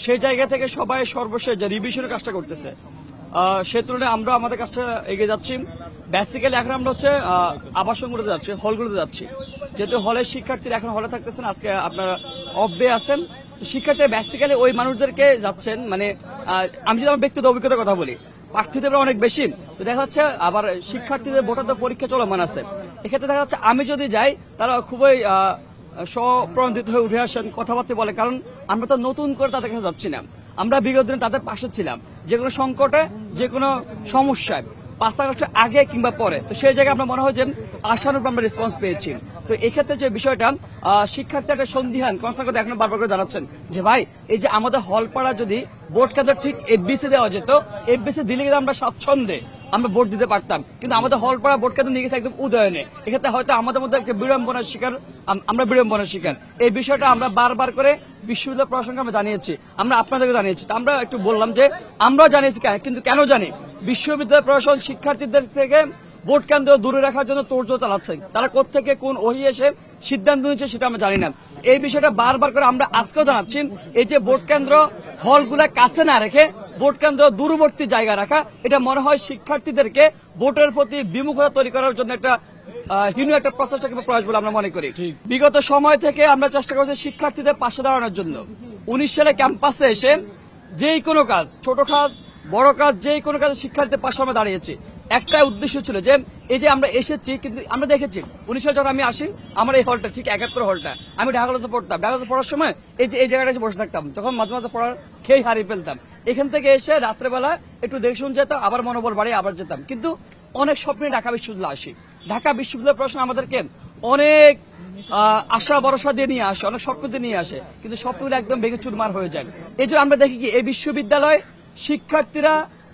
সেই জায়গা থেকে সবাই সর্বশেষ যে রিভিশনের কাজটা করতেছে, সে তুলনায় আমরা আমাদের কাজটা এগিয়ে যাচ্ছি। বেসিক্যালি এখন আমরা হচ্ছে আবাসনগুলোতে যাচ্ছি, হলগুলোতে যাচ্ছি, যেহেতু হলের শিক্ষার্থীরা এখন হলে থাকতেছেন, আজকে আপনারা অফ ডে আছেন, শিক্ষার্থীরা বেসিক্যালি ওই মানুষদেরকে যাচ্ছেন। মানে আমি যদি আমার ব্যক্তিগত অভিজ্ঞতার কথা বলি, প্রার্থীদের অনেক বেশি, তো দেখা যাচ্ছে আবার শিক্ষার্থীদের ভোটারদের পরীক্ষা চলমান আছে, এক্ষেত্রে দেখা যাচ্ছে আমি যদি যাই তারা খুবই স্বপ্রণোদিত হয়ে উঠে আসেন, কথাবার্তা বলে, কারণ আমরা তো নতুন করে তাদের কাছে যাচ্ছি না, আমরা বিগত দিনে তাদের পাশে ছিলাম, যে কোনো সংকটে যে কোনো সমস্যায় 5 আগস্টের আগে কিংবা পরে, তো সেই জায়গায় আমরা মনে হয় যে আশানুরূপ আমরা রেসপন্স পেয়েছি। তো এক্ষেত্রে যে বিষয়টা শিক্ষার্থী একটা সন্দিহান কনসার্ন করতে এখন বারবার করে জানাচ্ছেন যে ভাই এই যে আমাদের হলপাড়া যদি ভোট কেন্দ্র ঠিক এফবিসি দেওয়া যেত, এফবিসি দিলে কিন্তু আমরা স্বাচ্ছন্দ্যে আমরা ভোট দিতে পারতাম, কিন্তু আমাদের হলপাড়া ভোট কেন্দ্র নিয়ে গেছে একদম উদয়নে, এক্ষেত্রে হয়তো আমাদের মধ্যে একটা বিড়ম্বনার শিকার, আমরা বিড়ম্বনার শিকার। এই বিষয়টা আমরা বারবার করে বিশ্ববিদ্যালয় প্রশাসনকে আমরা জানিয়েছি, আমরা আপনাদেরকে জানিয়েছি, আমরা একটু বললাম যে আমরা জানিয়েছি কিন্তু কেন জানি বিশ্ববিদ্যালয় প্রশাসন শিক্ষার্থীদের থেকে ভোট কেন্দ্র দূরে রাখার জন্য তোড়জোড় চালাচ্ছে, তারা কোত্থেকে কোন ওহি এসে সিদ্ধান্ত নিচ্ছে সেটা আমরা জানি না। এই বিষয়টা বারবার করে আমরা আজকেও জানাচ্ছি, এই যে ভোট কেন্দ্র হলগুলা কাছে না রেখে ভোট কেন্দ্র দূরবর্তী জায়গায় রাখা, এটা মনে হয় শিক্ষার্থীদেরকে ভোটের প্রতি বিমুখতা তৈরি করার জন্য একটা হীন একটা প্রচেষ্টা কিংবা প্রয়াস বলে আমরা মনে করি। বিগত সময় থেকে আমরা চেষ্টা করছি শিক্ষার্থীদের পাশে দাঁড়ানোর জন্য। 19 সালে ক্যাম্পাসে এসে যেই কোনো কাজ, ছোট কাজ বড় কাজ, যেই কোনো কাজে শিক্ষার্থীদের পাশে আমরা দাঁড়িয়েছি। একটা উদ্দেশ্য ছিল যে এই যে আমরা এসেছি, কিন্তু আমরা দেখেছি 19 সালে যখন আমি আসি, আমার এই হলটা ঠিক 71 হলটা, আমি ঢাকা কলেজে পড়তাম, ঢাকা কলেজে পড়ার সময় এই জায়গাটা এসে বসে থাকতাম, যখন মাঝে মাঝে পড়ার খেয়ে হারিয়ে ফেলতাম, এখান থেকে এসে রাত্রেবেলা একটু দেখে শুনে যেতাম, আবার মনোবল বাড়িয়ে আবার যেতাম। কিন্তু অনেক স্বপ্নে ঢাকা বিশ্ববিদ্যালয় আসি, ঢাকা বিশ্ববিদ্যালয় প্রশাসন আমাদেরকে অনেক আশা ভরসা দিয়ে নিয়ে আসে, অনেক স্বপ্ন দিয়ে নিয়ে আসে, কিন্তু স্বপ্নগুলো একদম ভেঙে চুরমার হয়ে যায়। এই জন্য আমরা দেখি কি এই বিশ্ববিদ্যালয়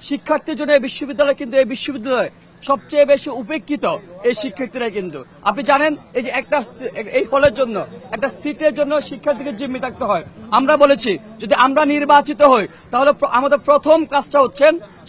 শিক্ষার্থীর জন্য এই বিশ্ববিদ্যালয়, কিন্তু এই বিশ্ববিদ্যালয় সবচেয়ে বেশি উপেক্ষিত এই শিক্ষার্থীরা। কিন্তু আপনি জানেন এই যে এই হলের জন্য একটা সিটের জন্য শিক্ষার্থীকে জিম্মি থাকতে হয়। আমরা বলেছি যদি আমরা নির্বাচিত হই তাহলে আমাদের প্রথম কাজটা হচ্ছে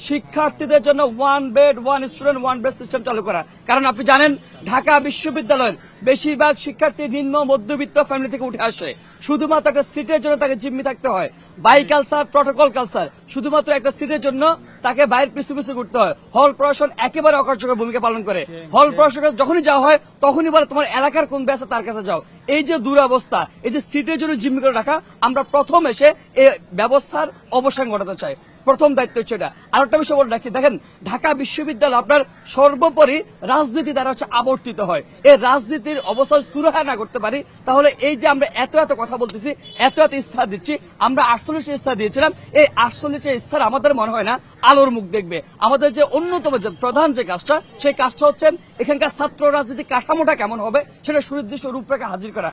শিক্ষার্থীদের জন্য 1 বেড 1 স্টুডেন্ট 1 বেড সিস্টেম চালু করা। কারণ আপনি জানেন ঢাকা বিশ্ববিদ্যালয়ের বেশিরভাগ শিক্ষার্থী নিম্ন মধ্যবিত্ত ফ্যামিলি থেকে উঠে আসে, শুধুমাত্র একটা সিটের জন্য তাকে জিম্মি থাকতে হয়। বাই কালচার প্রটোকল কালচার, শুধুমাত্র একটা সিটের জন্য তাকে বাইরে পিছু পিছু করতে হয়। হল প্রশাসন একেবারে অকার্যকর ভূমিকা পালন করে। হল প্রশাসন যখনই যাওয়া হয় তখনই বলে তোমার এলাকার কোন ব্যাচে তার কাছে যাও। এই যে দুরবস্থা, এই যে সিটের জন্য জিম্মি করে রাখা, আমরা প্রথম এসে এই ব্যবস্থার অবসান ঘটাতে চাই। প্রথম দায়িত্ব হচ্ছে এটা। আরেকটা বিষয় বলে রাখি, দেখেন ঢাকা বিশ্ববিদ্যালয় আপনার সর্বোপরি রাজনীতি দ্বারা হচ্ছে আবর্তিত হয়। এই রাজনীতির অবস্থা সুরাহা না করতে পারি তাহলে এই যে আমরা এত কথা বলতেছি, এত ইস্তাহার দিচ্ছি, আমরা 48 ইস্তাহার দিয়েছিলাম, এই 48 ইস্তাহার আমাদের মনে হয় না আলোর মুখ দেখবে। আমাদের যে অন্যতম যে প্রধান যে কাজটা, সেই কাজটা হচ্ছে এখানকার ছাত্র রাজনীতি কাঠামোটা কেমন হবে সেটা সুনির্দিষ্ট রূপরেখা হাজির করা।